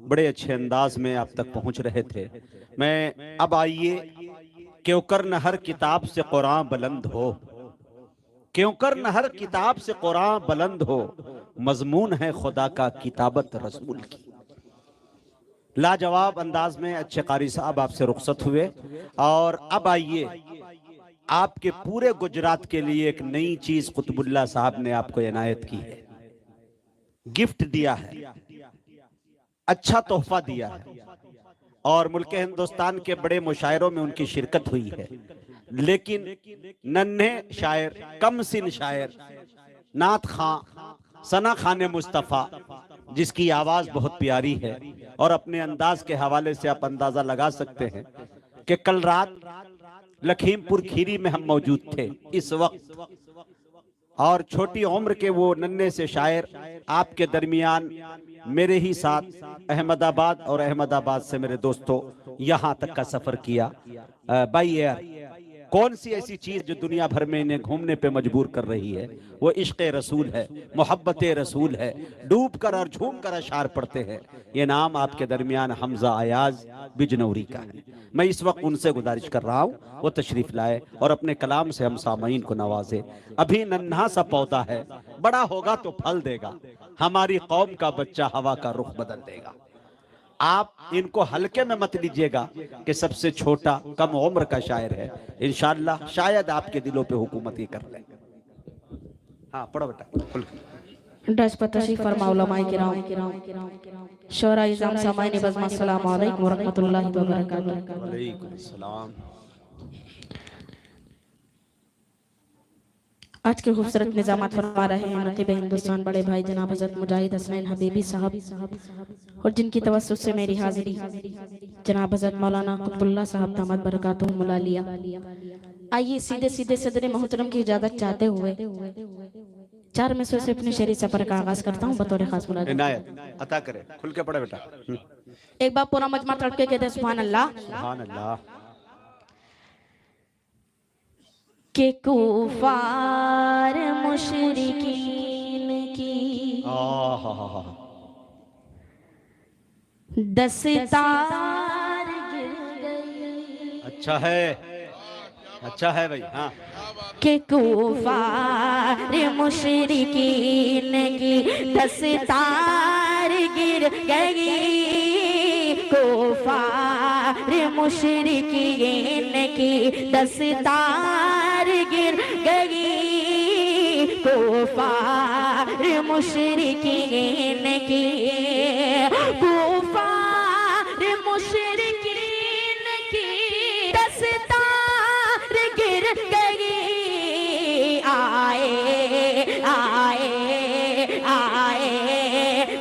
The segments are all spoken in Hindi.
बड़े अच्छे अंदाज में आप तक पहुंच रहे थे। मैं अब आइए, क्यों कर न हर किताब से कुरान बुलंद हो, क्यों कर न हर किताब से कुरान बुलंद हो, मजमून है खुदा का किताबत रसूल की। लाजवाब अंदाज में अच्छे कारी साहब आपसे रुखसत हुए। और अब आइए, आपके पूरे गुजरात के लिए एक नई चीज कुतुबुल्लाह साहब ने आपको इनायत की है, गिफ्ट दिया है, अच्छा तोहफा दिया है। और मुल्क हिंदुस्तान के बड़े मुशायरों में उनकी शिरकत हुई है, लेकिन नन्हे शायर, कम सिन शायर, नात खां, सना खान मुस्तफ़ा, जिसकी आवाज बहुत प्यारी है, और अपने अंदाज के हवाले से आप अंदाजा लगा सकते हैं कि कल रात लखीमपुर खीरी में हम मौजूद थे इस वक्त, और छोटी उम्र के वो नन्हे से शायर आपके दरमियान मेरे ही साथ अहमदाबाद, और अहमदाबाद से मेरे दोस्तों यहां तक का सफर किया बाई एयर। कौन सी ऐसी चीज जो दुनिया भर में इन्हें घूमने पे मजबूर कर रही है? वो इश्क रसूल है, मोहब्बत रसूल है। डूब कर और झूम कर अशार पढ़ते हैं। ये नाम आपके दरमियान हमजा अयाज बिजनौरी का है। मैं इस वक्त उनसे गुजारिश कर रहा हूँ वो तशरीफ लाए और अपने कलाम से हम सामईन को नवाजे। अभी नन्हा सा पौधा है, बड़ा होगा तो फल देगा, हमारी कौम का बच्चा हवा का रुख बदल देगा। आप इनको हल्के में मत लीजिएगा कि सबसे छोटा कम उम्र का शायर है। इंशाअल्लाह शायद आपके दिलों पे हुकूमत ही कर ले। हाँ पढ़ो बेटा। डच पर तशरीफ फरमा उलमाए किराम, शोरा इज़ाम सामाईन बज़्म, अस्सलामु अलैकुम व रहमतुल्लाहि व बरकातुहू। वालेकुम सलाम। आज के खूबसूरत निजामत फरमा रहे हैं नकीब हिंदुस्तान बड़े भाई जनाब हज़रत मुजाहिद हसनैन हबीबी साहब, और जिनकी तवस्सुत से मेरी हाजिरी जनाब हज़रत मौलाना कुतुबुल्लाह साहब दामद बरकातुहुम मुलालिया। आइए सीधे सीधे सदर मोहतरम की इजाजत चाहते हुए चार मिसरों से अपने शेरी सफर का आगाज करता हूँ बतौर खास मुलाज़िम। इनायत अता करे, खुल के पढ़े बेटा। एक बार पूरा मजमा तड़के कहते सुभान अल्लाह। सुभान अल्लाह। के कुफार मुशरिकीन की दस्तार गिर गई। अच्छा है, अच्छा है भाई। हाँ। के कुफार मुशरिकीन की दस्तार गिर गई, कुफार मुशरिकीन की दस्तार गिर गई, कुफार मुशरिकीन की, कुफार मुशरिकीन की दस्तार गिर गई। आए आए आए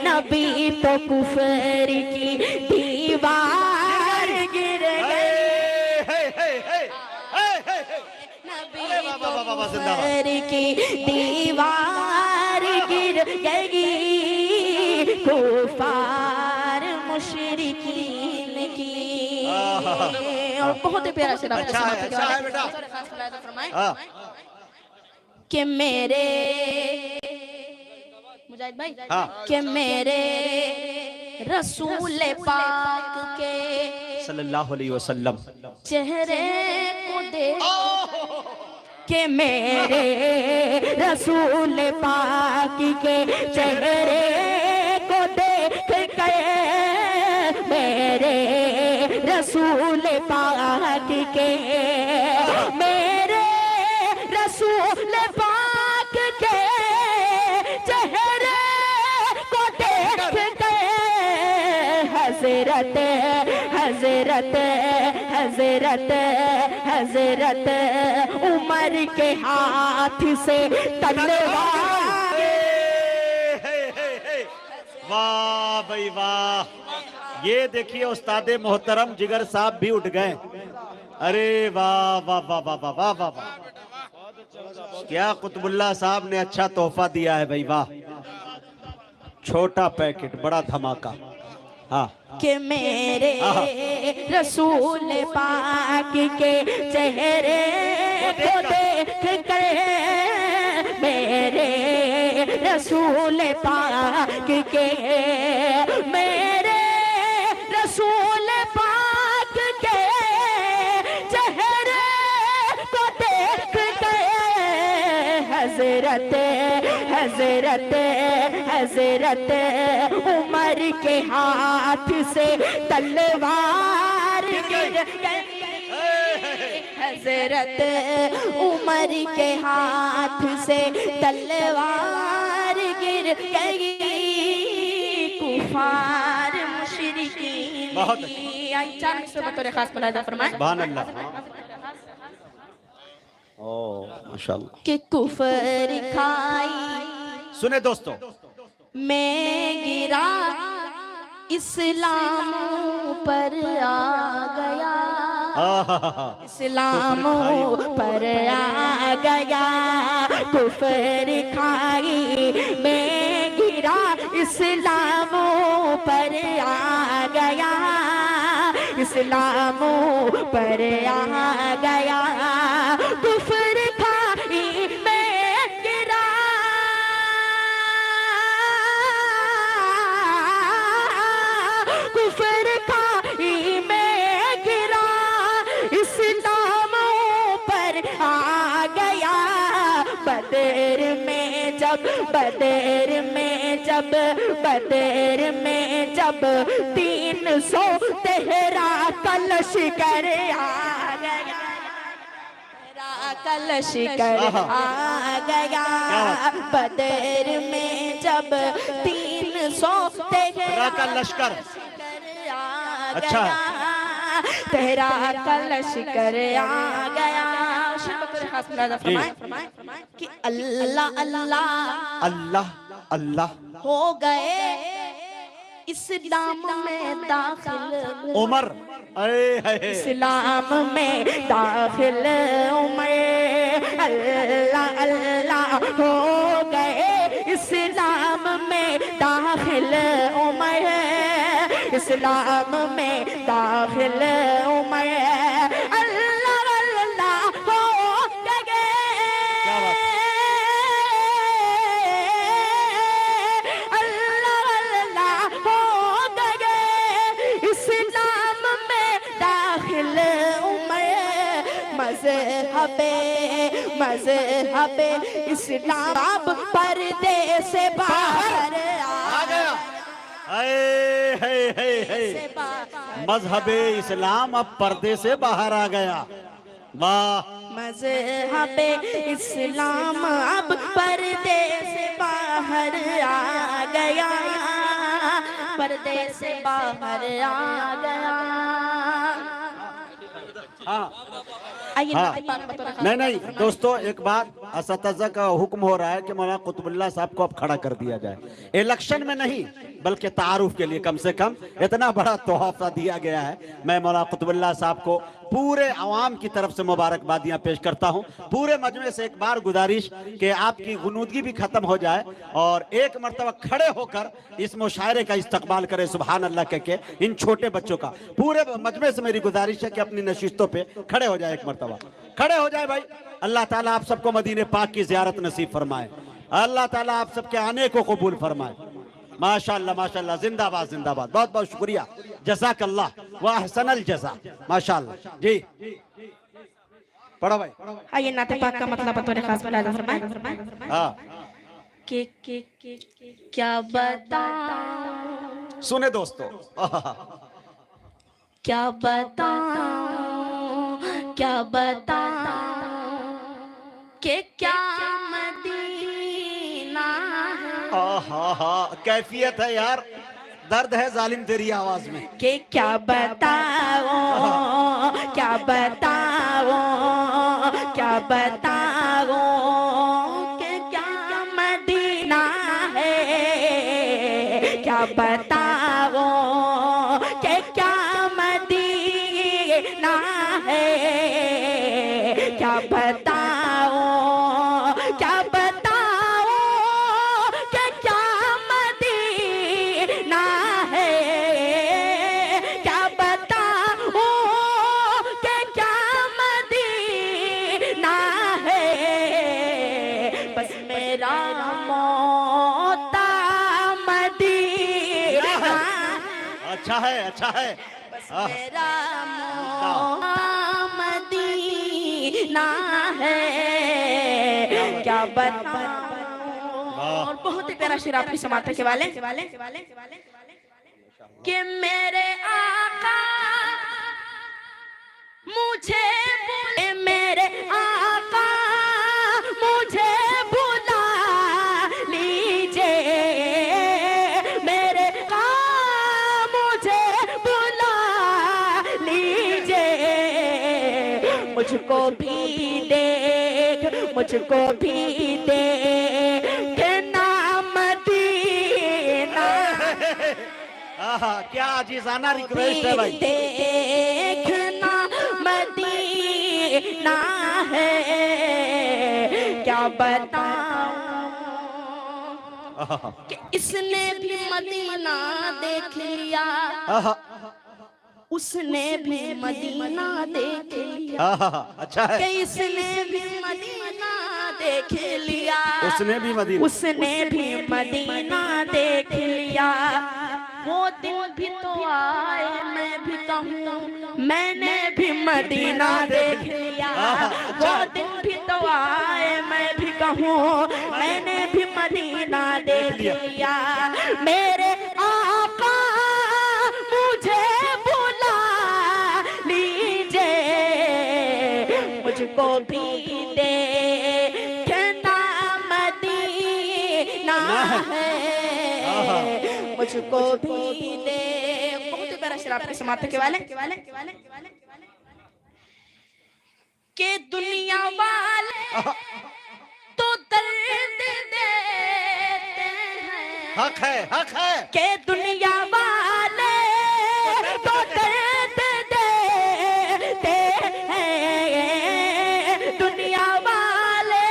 नबी तो कुफर की दीवार गिर गई, नबी तो कुफर की दीवार गिर गई, कुफार मुशरिकीन की। और बहुत ही प्यारा शेर आपने सुना। अच्छा है बेटा। हाँ। कि मेरे मुजाहिद भाई, हाँ। कि मेरे रसूल पाक के सल्लल्लाहु अलैहि वसल्लम चेहरे को देख, कि मेरे रसूल पाक के चेहरे को देख के, मेरे रसूल पाक के, मेरे रसूल पाक के चेहरे को देख के, हजरत हजरत हजरत हजरत उमर के हाथ से तलवार। वाह भाई वाह, ये देखिए उस्तादे मोहतरम जिगर साहब भी उठ गए। अरे वाह वाह वाह वाह वाह वाह वाह वाह, क्या कुतुबुल्लाह साहब ने अच्छा तोहफा दिया है भाई। वाह, छोटा पैकेट बड़ा धमाका। हाँ। कि मेरे रसूल पाक के चेहरे को देख कर, मेरे रसूल पाक के, मेरे हजरत हजरत उमर के हाथ से तलवार गिर गई, हजरत उमर के हाथ से तलवार गिर गई, कुफार मुशरिकीन अचानक से बतौर खास मुलाहिजा फरमाए सुभान अल्लाह। ओ माशाअल्लाह कि कुफर खाई सुने दोस्तों, मैं गिरा इस्लाम पर आ गया, इस्लाम पर आ गया, कुफर खाई मैं गिरा इस्लाम पर आ गया, इस्लाम पर आ गया, कुफर खाई मैं गिरा, कुफर खाई मैं गिरा, इस्लाम पर आ गया, बदर में जब बदर में जब बदर में जब 300 तेरा कलश कर आ गया, तेरा कलश कर आ गया, बदर में जब 300 तेरा का लश्कर अच्छा तेरा कलश कर आ गया, कि अल्लाह अल्लाह अल्लाह अल्लाह हो गए इस्लाम में दाखिल, उमर इस्लाम में दाखिल उमर, अल्लाह अल्लाह हो गए इस्लाम में दाखिल उमर, इस्लाम में दाखिल उमर, अल्लाह अल्लाह हो गए, अल्लाह अल्लाह हो गए इस्लाम में दाखिल उमर, मज़हबे मज़हबे इस्लाम अब पर्दे से बाहर आ गया, मजहबे इस्लाम अब पर्दे से बाहर आ गया, वाह। मज़हबे इस्लाम अब पर्दे से बाहर आ गया, पर्दे से बाहर आ गया। हाँ आइए हाँ नहीं नहीं दोस्तों, एक बात असतज़ा का हुक्म हो रहा है कि मौलाना कुतुबुल्लाह साहब को अब खड़ा कर दिया जाए, इलेक्शन में नहीं बल्कि तारुफ के लिए कम से कम इतना बड़ा तोहफा दिया गया है। मैं मौलाना कुतुबुल्लाह साहब को पूरे अवाम की तरफ से मुबारकबादियां पेश करता हूं। पूरे मजमे से एक बार गुजारिश कि आपकी गुनूदगी भी खत्म हो जाए और एक मरतबा खड़े होकर इस मुशायरे का इस्तकबाल करें सुभान अल्लाह कह के इन छोटे बच्चों का। पूरे मजमे से मेरी गुजारिश है कि अपनी नशिस्तों पे खड़े हो जाए, एक मरतबा खड़े हो जाए भाई। अल्लाह ताला आप सबको मदीने पाक की ज़ियारत नसीब फरमाए, अल्लाह ताला आप सबके आने को कबूल फरमाए। माशाअल्लाह माशाअल्लाह, जिंदाबाद जिंदाबाद, बहुत बहुत शुक्रिया, जज़ाकल्लाह व अहसनल जज़ा, माशाअल्लाह जी। पढ़ो भाई। आइए नाते पाक का मतलब बतौर खास मुलाहिजा फरमाएं। हाँ के क्या बताऊं, सुने दोस्तों, क्या बताऊं, क्या बताऊं कि क्या मदीना है, कैफियत है यार, दर्द है जालिम तेरी आवाज में। कि क्या बताऊं, क्या बताऊं, क्या बताऊं कि क्या मदीना है, क्या बताऊं कि क्या मदीना है, क्या बताऊं, क्या बताऊं कि क्या मदीना है, क्या बताऊं कि क्या मदीना है, बस मेरा मोता मदीना, अच्छा है अच्छा है, बस मेरा मोता मदीना है, क्या बताऊं ही प्यारा शेर आपकी समाप्त के वाले कि मेरे आका मुझे मेरे आका मुझे बुला लीजिए मेरे आका मुझे बुला लीजिए मुझको भी देख मुझको भी देख नाम दीना क्या अजीजाना रिक्वेस्ट है भाई। देखना मदीना है क्या बताऊं कि इसने भी मदीना देख लिया उसने भी मदीना देख लिया अच्छा है। कि इसने भी मदीना देख लिया उसने भी मदीना देख लिया वो दिन भी तो आए मैं भी कहूँ मैंने भी मदीना देख लिया वो दिन भी तो आए मैं भी कहूँ मैंने भी मदीना देख लिया मेरे आका मुझे बुला लीजिए मुझको भी देखना मदीना है मुझको भी दे बहुत ही प्यारा शेर आपके समाप्त के वाले के दुनिया वाले तो दर्द देते हैं हक है के दुनिया वाले तो दर्द देते हैं दुनिया वाले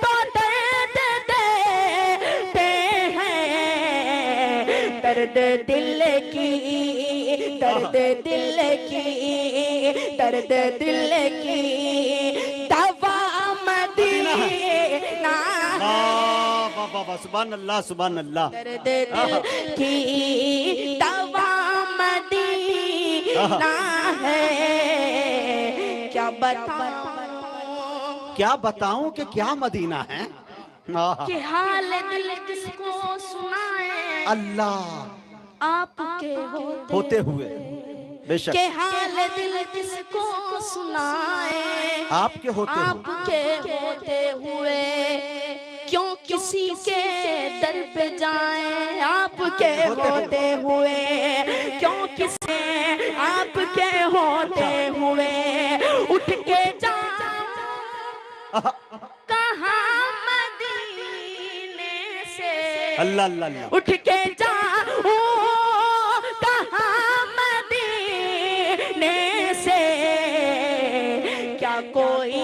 तो दर्द देते हैं दर्द दिल की दवा मदीना सुभान अल्लाह दर्द दिल की दवा मदीना है क्या बताऊं कि क्या मदीना है कि हाल दिल किसको सुनाए अल्लाह आपके होते हुए बेशक के हाल दिल किसको सुनाए आपके होते हुए क्यों किसी के दर पे जाएं आपके होते हुए क्यों किसी आपके होते हुए उठ के जाऊं कहाँ मदीने से अल्लाह उठ के जाऊं कहाँ मदीने से क्या कोई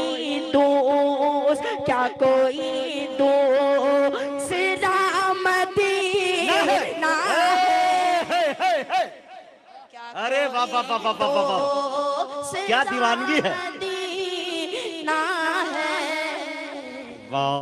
दूसरा मदीना है अरे बाबा क्या दीवानगी है मदीना है वाह।